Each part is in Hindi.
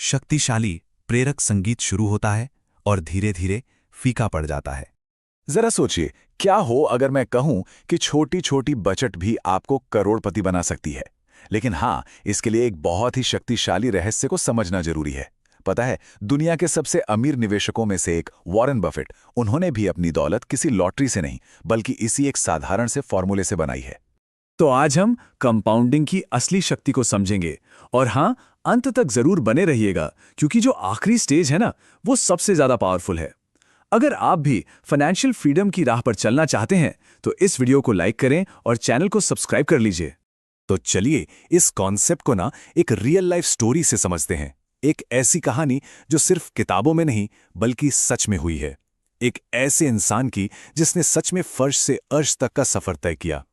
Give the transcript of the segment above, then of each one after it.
शक्तिशाली प्रेरक संगीत शुरू होता है और धीरे धीरे फीका पड़ जाता है। जरा सोचिए, क्या हो अगर मैं कहूं कि छोटी छोटी बचत भी आपको करोड़पति बना सकती है। लेकिन हाँ, इसके लिए एक बहुत ही शक्तिशाली रहस्य को समझना जरूरी है। पता है, दुनिया के सबसे अमीर निवेशकों में से एक वॉरेन बफेट, उन्होंने भी अपनी दौलत किसी लॉटरी से नहीं बल्कि इसी एक साधारण से फॉर्मूले से बनाई है। तो आज हम कंपाउंडिंग की असली शक्ति को समझेंगे। और हाँ, अंत तक जरूर बने रहिएगा, क्योंकि जो आखिरी स्टेज है ना, वो सबसे ज्यादा पावरफुल है। अगर आप भी फाइनेंशियल फ्रीडम की राह पर चलना चाहते हैं तो इस वीडियो को लाइक करें और चैनल को सब्सक्राइब कर लीजिए। तो चलिए इस कॉन्सेप्ट को ना एक रियल लाइफ स्टोरी से समझते हैं। एक ऐसी कहानी जो सिर्फ किताबों में नहीं बल्कि सच में हुई है। एक ऐसे इंसान की जिसने सच में फर्श से अर्श तक का सफर तय किया।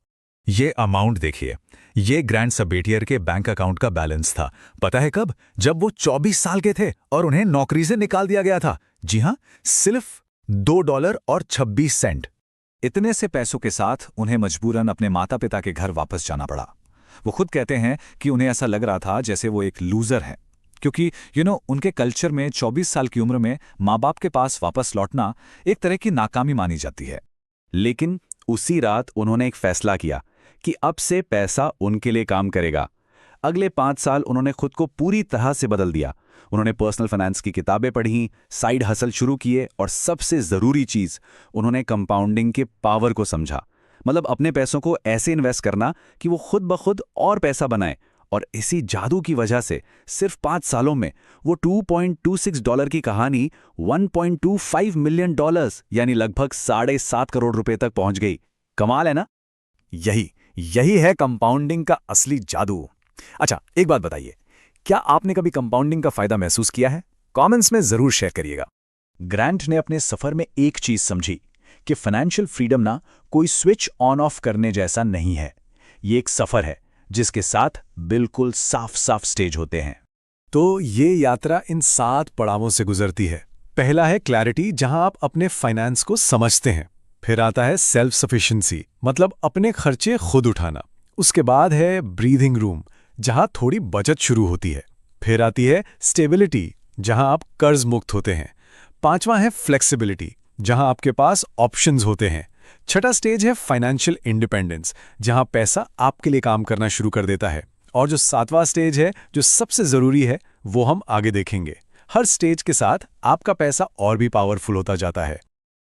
ये अमाउंट देखिए, ये ग्रैंड सबेटियर के बैंक अकाउंट का बैलेंस था। पता है कब? जब वो 24 साल के थे और उन्हें नौकरी से निकाल दिया गया था। जी हां, सिर्फ $2.26। इतने से पैसों के साथ उन्हें मजबूरन अपने माता पिता के घर वापस जाना पड़ा। वो खुद कहते हैं कि उन्हें ऐसा लग रहा था जैसे वो एक लूजर है, क्योंकि उनके कल्चर में 24 साल की उम्र में माँ बाप के पास वापस लौटना एक तरह की नाकामी मानी जाती है। लेकिन उसी रात उन्होंने एक फैसला किया कि अब से पैसा उनके लिए काम करेगा। अगले 5 साल उन्होंने खुद को पूरी तरह से बदल दिया। उन्होंने पर्सनल फाइनेंस की किताबें पढ़ी, साइड हसल शुरू किए और सबसे ज़रूरी चीज़, उन्होंने कंपाउंडिंग के पावर को समझा। मतलब अपने पैसों को ऐसे इन्वेस्ट करना कि वो खुद ब खुद और पैसा बनाए। और इसी जादू की वजह से सिर्फ 5 सालों में वो $2.26 की कहानी $1.25 मिलियन यानी लगभग 7.5 करोड़ रुपए तक पहुंच गई। कमाल है ना? यही है कंपाउंडिंग का असली जादू। अच्छा, एक बात बताइए, क्या आपने कभी कंपाउंडिंग का फायदा महसूस किया है? कमेंट्स में जरूर शेयर करिएगा। ग्रांट ने अपने सफर में एक चीज समझी कि फाइनेंशियल फ्रीडम ना कोई स्विच ऑन ऑफ करने जैसा नहीं है। ये एक सफर है जिसके साथ बिल्कुल साफ साफ स्टेज होते हैं। तो ये यात्रा इन 7 पड़ावों से गुजरती है। पहला है क्लैरिटी, जहां आप अपने फाइनेंस को समझते हैं। फिर आता है सेल्फ सफिशिएंसी, मतलब अपने खर्चे खुद उठाना। उसके बाद है ब्रीदिंग रूम, जहां थोड़ी बचत शुरू होती है। फिर आती है स्टेबिलिटी, जहां आप कर्ज मुक्त होते हैं। 5वां है फ्लेक्सिबिलिटी, जहां आपके पास ऑप्शंस होते हैं। 6ठा स्टेज है फाइनेंशियल इंडिपेंडेंस, जहां पैसा आपके लिए काम करना शुरू कर देता है। और जो 7वां स्टेज है, जो सबसे जरूरी है, वो हम आगे देखेंगे। हर स्टेज के साथ आपका पैसा और भी पावरफुल होता जाता है।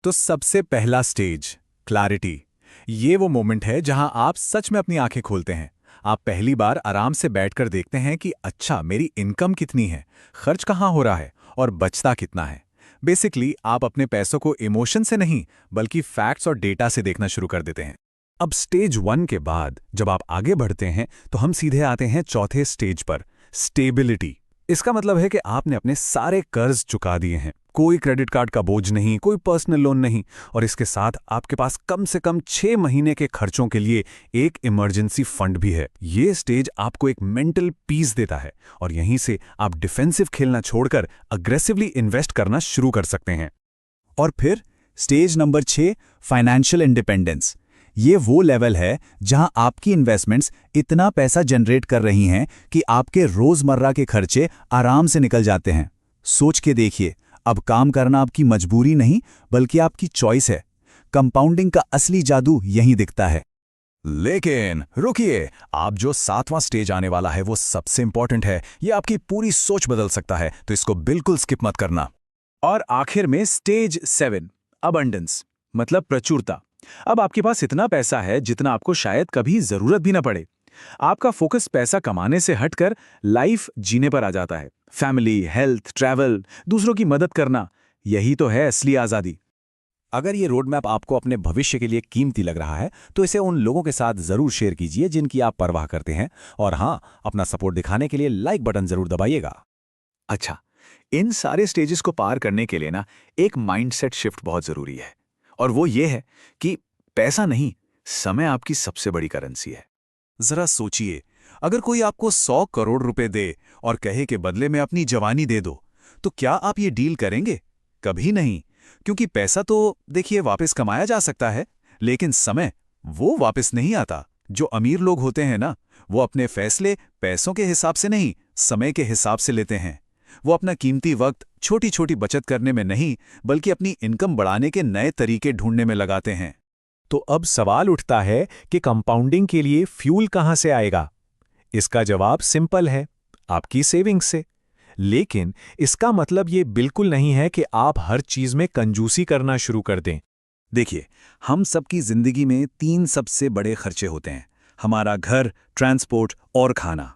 तो सबसे पहला स्टेज, क्लैरिटी। ये वो मोमेंट है जहां आप सच में अपनी आंखें खोलते हैं। आप पहली बार आराम से बैठकर देखते हैं कि अच्छा, मेरी इनकम कितनी है, खर्च कहाँ हो रहा है और बचता कितना है। बेसिकली आप अपने पैसों को इमोशन से नहीं बल्कि फैक्ट्स और डेटा से देखना शुरू कर देते हैं। अब स्टेज 1 के बाद जब आप आगे बढ़ते हैं तो हम सीधे आते हैं चौथे स्टेज पर, स्टेबिलिटी। इसका मतलब है कि आपने अपने सारे कर्ज चुका दिए हैं। कोई क्रेडिट कार्ड का बोझ नहीं, कोई पर्सनल लोन नहीं, और इसके साथ आपके पास कम से कम 6 महीने के खर्चों के लिए एक इमरजेंसी फंड भी है। ये स्टेज आपको एक मेंटल पीस देता है और यहीं से आप डिफेंसिव खेलना छोड़कर अग्रेसिवली इन्वेस्ट करना शुरू कर सकते हैं। और फिर स्टेज नंबर 6, फाइनेंशियल इंडिपेंडेंस। ये वो लेवल है जहां आपकी इन्वेस्टमेंट्स इतना पैसा जनरेट कर रही हैं कि आपके रोजमर्रा के खर्चे आराम से निकल जाते हैं। सोच के देखिए, अब काम करना आपकी मजबूरी नहीं बल्कि आपकी चॉइस है। कंपाउंडिंग का असली जादू यहीं दिखता है। लेकिन रुकिए, आप जो 7वां स्टेज आने वाला है वो सबसे इंपॉर्टेंट है। ये आपकी पूरी सोच बदल सकता है, तो इसको बिल्कुल स्किप मत करना। और आखिर में स्टेज 7, अबंडेंस, मतलब प्रचुरता। अब आपके पास इतना पैसा है जितना आपको शायद कभी जरूरत भी ना पड़े। आपका फोकस पैसा कमाने से हटकर लाइफ जीने पर आ जाता है। फैमिली, हेल्थ, ट्रैवल, दूसरों की मदद करना, यही तो है असली आज़ादी। अगर ये रोड मैप आपको अपने भविष्य के लिए कीमती लग रहा है तो इसे उन लोगों के साथ जरूर शेयर कीजिए जिनकी आप परवाह करते हैं। और हाँ, अपना सपोर्ट दिखाने के लिए लाइक बटन जरूर दबाइएगा। अच्छा, इन सारे स्टेजेस को पार करने के लिए ना एक माइंडसेट शिफ्ट बहुत जरूरी है। और वो ये है कि पैसा नहीं, समय आपकी सबसे बड़ी करेंसी है। जरा सोचिए, अगर कोई आपको 100 करोड़ रुपए दे और कहे कि बदले में अपनी जवानी दे दो, तो क्या आप ये डील करेंगे? कभी नहीं, क्योंकि पैसा तो देखिए वापस कमाया जा सकता है, लेकिन समय वो वापस नहीं आता। जो अमीर लोग होते हैं ना, वो अपने फैसले पैसों के हिसाब से नहीं, समय के हिसाब से लेते हैं। वो अपना कीमती वक्त छोटी छोटी बचत करने में नहीं बल्कि अपनी इनकम बढ़ाने के नए तरीके ढूंढने में लगाते हैं। तो अब सवाल उठता है कि कंपाउंडिंग के लिए फ्यूल कहां से आएगा? इसका जवाब सिंपल है, आपकी सेविंग्स से। लेकिन इसका मतलब ये बिल्कुल नहीं है कि आप हर चीज में कंजूसी करना शुरू कर दें। देखिए, हम सबकी जिंदगी में 3 सबसे बड़े खर्चे होते हैं: हमारा घर, ट्रांसपोर्ट और खाना।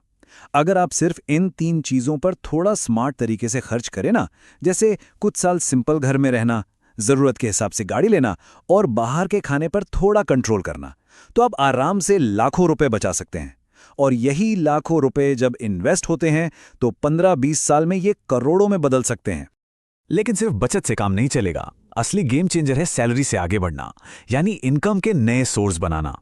अगर आप सिर्फ इन 3 चीजों पर थोड़ा स्मार्ट तरीके से खर्च करें ना, जैसे कुछ साल सिंपल घर में रहना, जरूरत के हिसाब से गाड़ी लेना और बाहर के खाने पर थोड़ा कंट्रोल करना, तो आप आराम से लाखों रुपए बचा सकते हैं। और यही लाखों रुपए जब इन्वेस्ट होते हैं तो 15-20 साल में ये करोड़ों में बदल सकते हैं। लेकिन सिर्फ बचत से काम नहीं चलेगा। असली गेम चेंजर है सैलरी से आगे बढ़ना, यानी इनकम के नए सोर्स बनाना।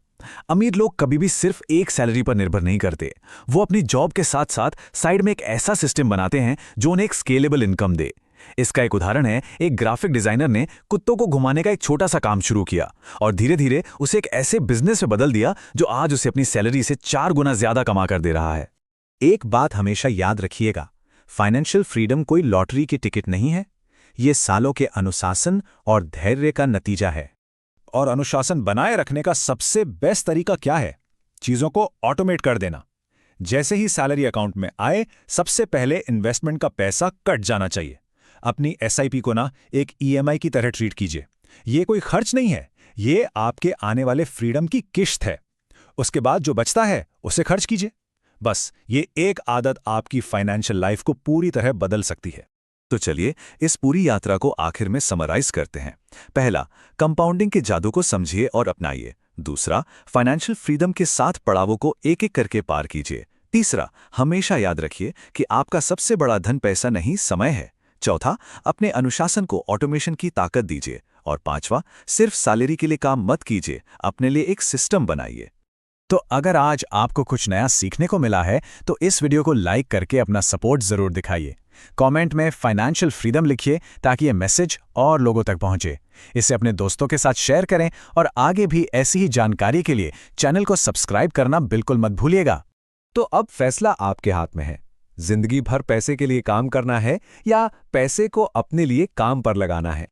अमीर लोग कभी भी सिर्फ एक सैलरी पर निर्भर नहीं करते। वो अपनी जॉब के साथ साथ साइड में एक ऐसा सिस्टम बनाते हैं जो उन्हें एक स्केलेबल इनकम दे। इसका एक उदाहरण है, एक ग्राफिक डिजाइनर ने कुत्तों को घुमाने का एक छोटा सा काम शुरू किया और धीरे धीरे उसे एक ऐसे बिजनेस में बदल दिया जो आज उसे अपनी सैलरी से 4 गुना ज्यादा कमा कर दे रहा है। एक बात हमेशा याद रखिएगा, फाइनेंशियल फ्रीडम कोई लॉटरी की टिकट नहीं है। ये सालों के अनुशासन और धैर्य का नतीजा है। और अनुशासन बनाए रखने का सबसे बेस्ट तरीका क्या है? चीजों को ऑटोमेट कर देना। जैसे ही सैलरी अकाउंट में आए, सबसे पहले इन्वेस्टमेंट का पैसा कट जाना चाहिए। अपनी एसआईपी को ना एक ईएमआई की तरह ट्रीट कीजिए। ये कोई खर्च नहीं है, ये आपके आने वाले फ्रीडम की किश्त है। उसके बाद जो बचता है उसे खर्च कीजिए। बस ये एक आदत आपकी फाइनेंशियल लाइफ को पूरी तरह बदल सकती है। तो चलिए इस पूरी यात्रा को आखिर में समराइज करते हैं। पहला, कंपाउंडिंग के जादू को समझिए और अपनाइए। दूसरा, फाइनेंशियल फ्रीडम के 7 पड़ावों को एक एक करके पार कीजिए। तीसरा, हमेशा याद रखिए कि आपका सबसे बड़ा धन पैसा नहीं, समय है। चौथा, अपने अनुशासन को ऑटोमेशन की ताकत दीजिए। और पांचवा, सिर्फ सैलरी के लिए काम मत कीजिए, अपने लिए एक सिस्टम बनाइए। तो अगर आज आपको कुछ नया सीखने को मिला है तो इस वीडियो को लाइक करके अपना सपोर्ट जरूर दिखाइए। कमेंट में फाइनेंशियल फ्रीडम लिखिए ताकि ये मैसेज और लोगों तक पहुंचे। इसे अपने दोस्तों के साथ शेयर करें और आगे भी ऐसी ही जानकारी के लिए चैनल को सब्सक्राइब करना बिल्कुल मत भूलिएगा। तो अब फैसला आपके हाथ में है। जिंदगी भर पैसे के लिए काम करना है या पैसे को अपने लिए काम पर लगाना है।